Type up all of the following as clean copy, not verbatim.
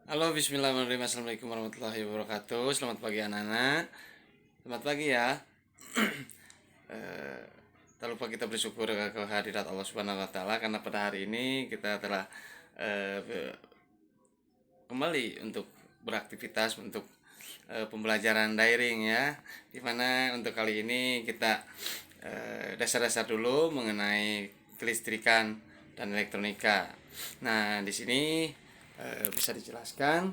Halo, bismillahirrahmanirrahim. Assalamualaikum warahmatullahi wabarakatuh. Selamat pagi anak-anak. Selamat pagi ya. Eh, tak lupa kita bersyukur kehadirat Allah Subhanahu wa taala karena pada hari ini kita telah kembali untuk beraktivitas untuk pembelajaran daring ya. Dimana untuk kali ini kita dasar-dasar dulu mengenai kelistrikan dan elektronika. Nah, di sini bisa dijelaskan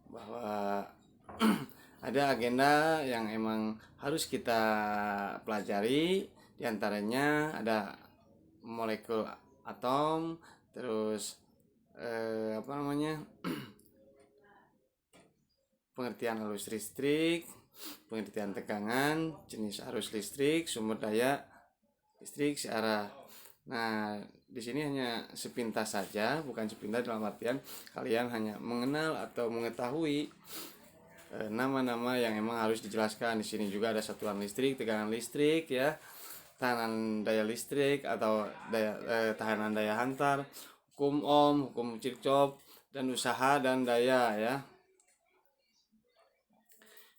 bahwa ada agenda yang emang harus kita pelajari. Diantaranya ada molekul atom, terus apa namanya, pengertian arus listrik, pengertian tegangan, jenis arus listrik, sumber daya listrik searah. Nah, di sini hanya sepintas saja, bukan sepintas dalam artian kalian hanya mengenal atau mengetahui nama-nama yang emang harus dijelaskan. Di sini juga ada satuan listrik, tegangan listrik ya, tahanan daya listrik atau tahanan daya hantar, hukum Ohm, hukum Kirchhoff, dan usaha dan daya ya.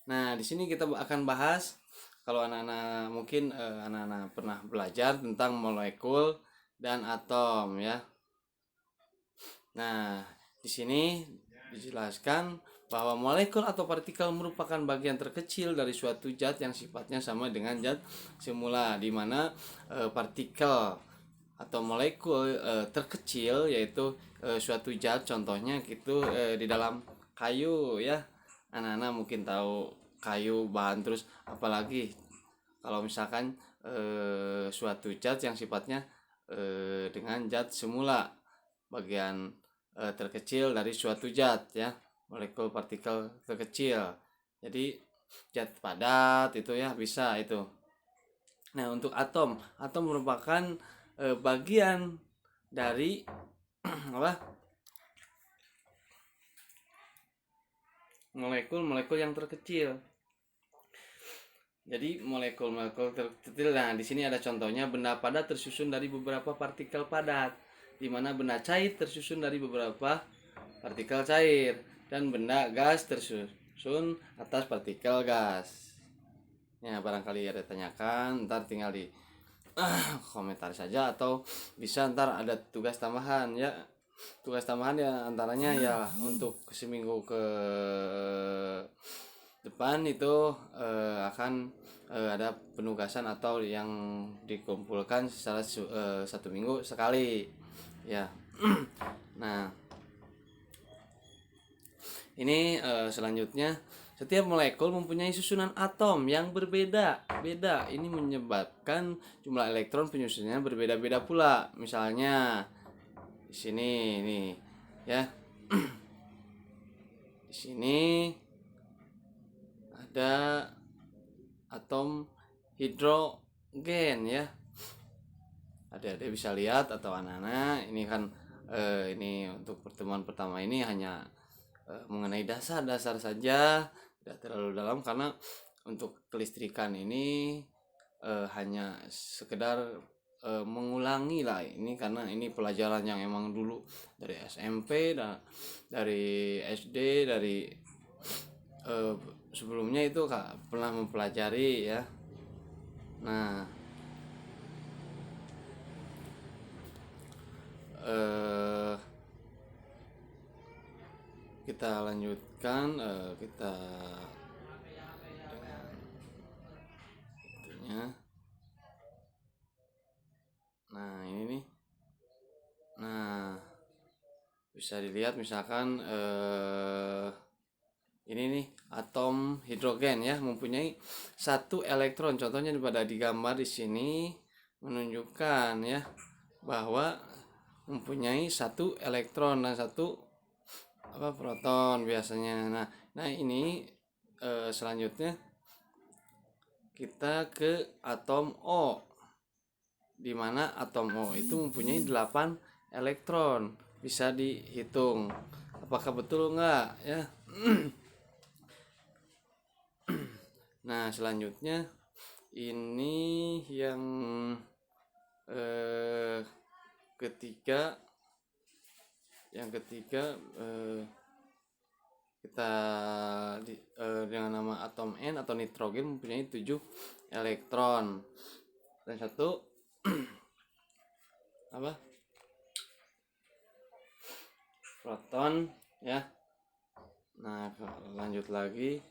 Nah, di sini kita akan bahas kalau anak-anak mungkin anak-anak pernah belajar tentang molekul dan atom ya. Nah, di sini dijelaskan bahwa molekul atau partikel merupakan bagian terkecil dari suatu zat yang sifatnya sama dengan zat semula, di mana partikel atau molekul terkecil yaitu suatu zat, contohnya gitu di dalam kayu ya. Anak-anak mungkin tahu kayu, bahan, terus apalagi kalau misalkan suatu zat yang sifatnya dengan zat semula, bagian terkecil dari suatu zat ya, molekul partikel terkecil. Jadi zat padat itu ya bisa itu. Nah, untuk atom merupakan bagian dari apa, molekul-molekul yang terkecil. Jadi molekul-molekul terkecil. Nah, di sini ada contohnya, benda padat tersusun dari beberapa partikel padat, di mana benda cair tersusun dari beberapa partikel cair, dan benda gas tersusun atas partikel gas. Ya, barangkali ada tanyakan, ntar tinggal di komentar saja, atau bisa ntar ada tugas tambahan ya. Tugas tambahan ya antaranya ya untuk seminggu ke depan itu akan ada penugasan atau yang dikumpulkan secara satu minggu sekali ya. Nah, ini selanjutnya, setiap molekul mempunyai susunan atom yang berbeda-beda. Ini menyebabkan jumlah elektron penyusunannya berbeda-beda pula. Misalnya di sini nih ya. Di sini ada atom hidrogen ya. Adik-adik bisa lihat atau anak-anak, ini kan ini untuk pertemuan pertama ini hanya mengenai dasar-dasar saja, tidak terlalu dalam, karena untuk kelistrikan ini hanya sekedar mengulangi lah ini, karena ini pelajaran yang emang dulu dari SMP dan dari SD, dari sebelumnya itu Kak pernah mempelajari ya. Nah, eh, kita lanjutkan, kita dengan itunya. Nah, ini nih. Nah, bisa dilihat misalkan ini nih atom hidrogen ya, mempunyai satu elektron. Contohnya pada digambar di sini menunjukkan ya bahwa mempunyai satu elektron dan satu apa, proton biasanya. Nah ini selanjutnya kita ke atom O, di mana atom O itu mempunyai 8 elektron. Bisa dihitung apakah betul enggak ya. Nah, selanjutnya ini yang ketiga, kita dengan nama atom N atau nitrogen mempunyai 7 elektron dan 1 proton ya. Nah, lanjut lagi.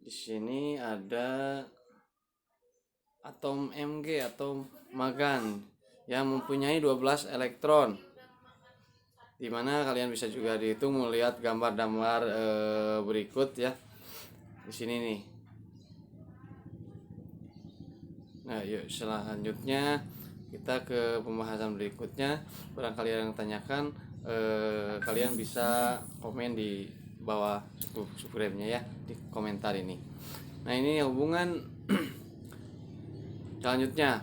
Di sini ada atom Mg atau magan yang mempunyai 12 elektron. Dimana kalian bisa juga dihitung melihat gambar-gambar berikut ya. Di sini nih. Nah, yuk selanjutnya kita ke pembahasan berikutnya. Barangkali ada yang tanyakan, kalian bisa komen di bawah subscribe-nya ya, di komentar ini. Nah, ini hubungan selanjutnya.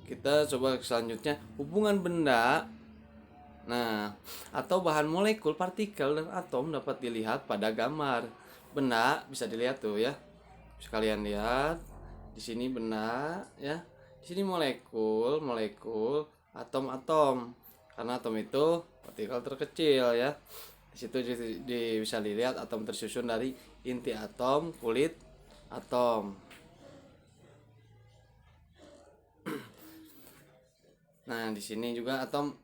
Kita coba selanjutnya hubungan benda. Nah, atau bahan molekul, partikel dan atom dapat dilihat pada gambar. Benda bisa dilihat tuh ya. Sekalian lihat. Di sini benda ya. Di sini molekul, atom. Karena atom itu partikel terkecil ya. Di situ bisa dilihat atom tersusun dari inti atom, kulit atom. Nah, di sini juga atom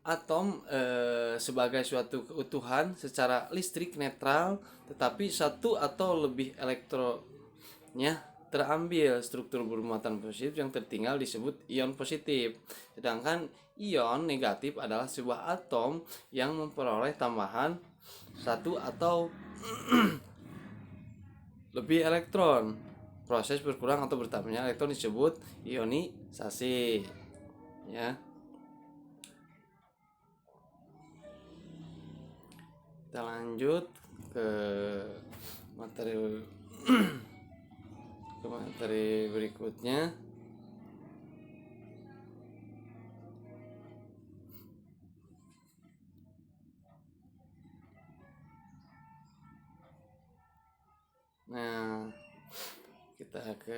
sebagai suatu keutuhan secara listrik netral, tetapi satu atau lebih elektronnya terambil. Struktur bermuatan positif yang tertinggal disebut ion positif. Sedangkan ion negatif adalah sebuah atom yang memperoleh tambahan satu atau lebih elektron. Proses berkurang atau bertambahnya elektron disebut ionisasi. Ya. Kita lanjut ke materi berikutnya. Nah, kita ke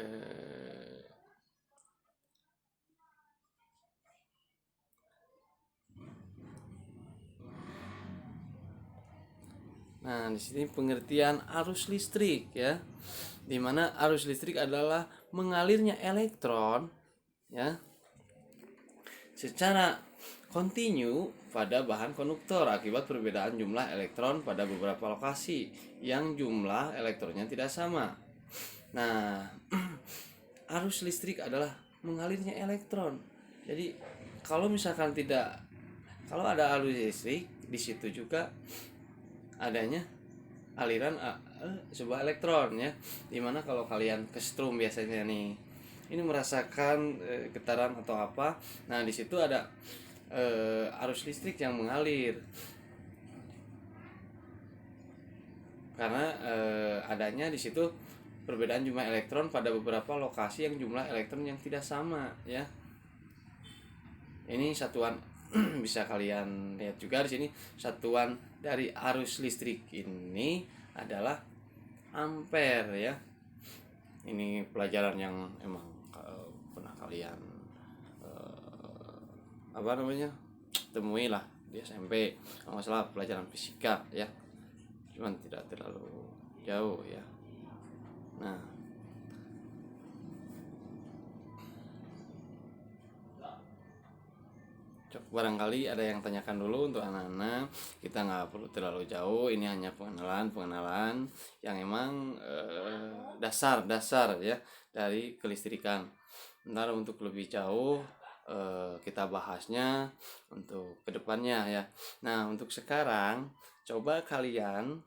Nah, di sini pengertian arus listrik ya. Di mana arus listrik adalah mengalirnya elektron ya secara kontinu pada bahan konduktor akibat perbedaan jumlah elektron pada beberapa lokasi yang jumlah elektronnya tidak sama. Nah, arus listrik adalah mengalirnya elektron. Jadi kalau misalkan kalau ada arus listrik, di situ juga adanya aliran sebuah elektron ya. Dimana kalau kalian kesetrum biasanya nih, ini merasakan getaran atau apa. Nah, di situ ada arus listrik yang mengalir karena adanya di situ perbedaan jumlah elektron pada beberapa lokasi yang jumlah elektron yang tidak sama ya. Ini satuan bisa kalian lihat juga di sini, satuan dari arus listrik ini adalah ampere ya. Ini pelajaran yang emang pernah kalian temui lah di SMP, kalau nggak salah pelajaran fisika ya, cuman tidak terlalu jauh ya. Nah, barangkali ada yang tanyakan dulu untuk anak-anak. Kita nggak perlu terlalu jauh, ini hanya pengenalan yang emang dasar ya dari kelistrikan. Ntar untuk lebih jauh kita bahasnya untuk kedepannya ya. Nah, untuk sekarang coba kalian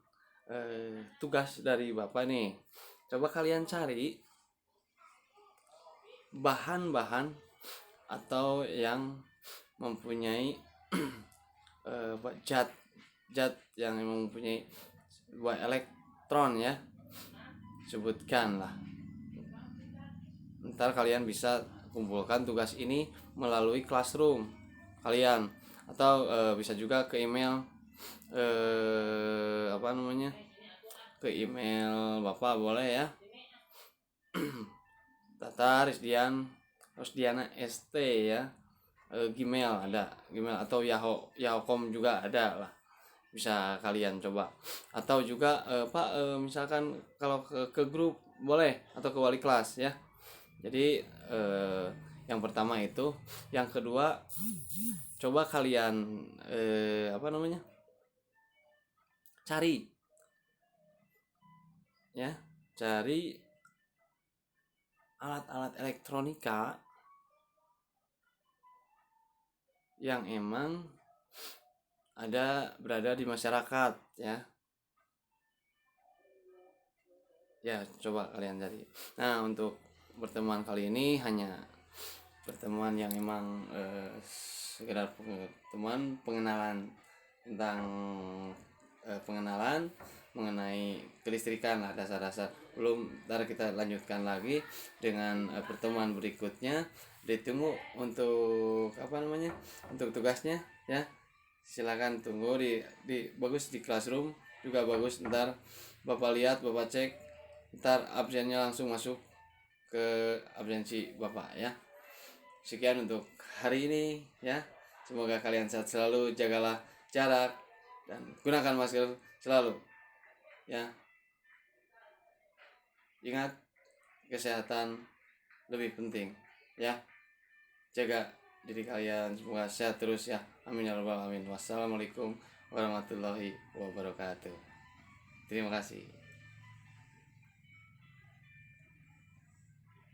tugas dari Bapak nih, coba kalian cari bahan-bahan atau yang mempunyai zat yang mempunyai buah elektron ya, sebutkan lah. Ntar kalian bisa kumpulkan tugas ini melalui classroom kalian, atau bisa juga ke email ke email Bapak boleh ya. Tata Rosdiana ST ya. Gmail ada, Gmail atau Yahoo.com juga ada lah. bisa kalian coba. Atau juga Pak, misalkan kalau ke grup boleh, atau ke wali kelas ya. Jadi yang pertama itu, yang kedua coba kalian apa namanya, cari ya, cari alat-alat elektronika yang emang berada di masyarakat ya. Ya, coba kalian cari. Nah, untuk pertemuan kali ini hanya pertemuan yang emang sekedar pertemuan pengenalan tentang pengenalan mengenai kelistrikan lah, dasar-dasar. Belum, ntar kita lanjutkan lagi dengan pertemuan berikutnya. Ditunggu untuk apa namanya, untuk tugasnya ya. Silakan tunggu di bagus di classroom juga bagus. Ntar Bapak lihat, Bapak cek, ntar absennya langsung masuk ke absensi Bapak ya. Sekian untuk hari ini ya. Semoga kalian sehat selalu, jagalah jarak dan gunakan masker selalu ya. Ingat, kesehatan lebih penting ya. Jaga diri kalian, semoga sehat terus ya. Amin ya rabbal alamin. Wassalamualaikum warahmatullahi wabarakatuh. Terima kasih.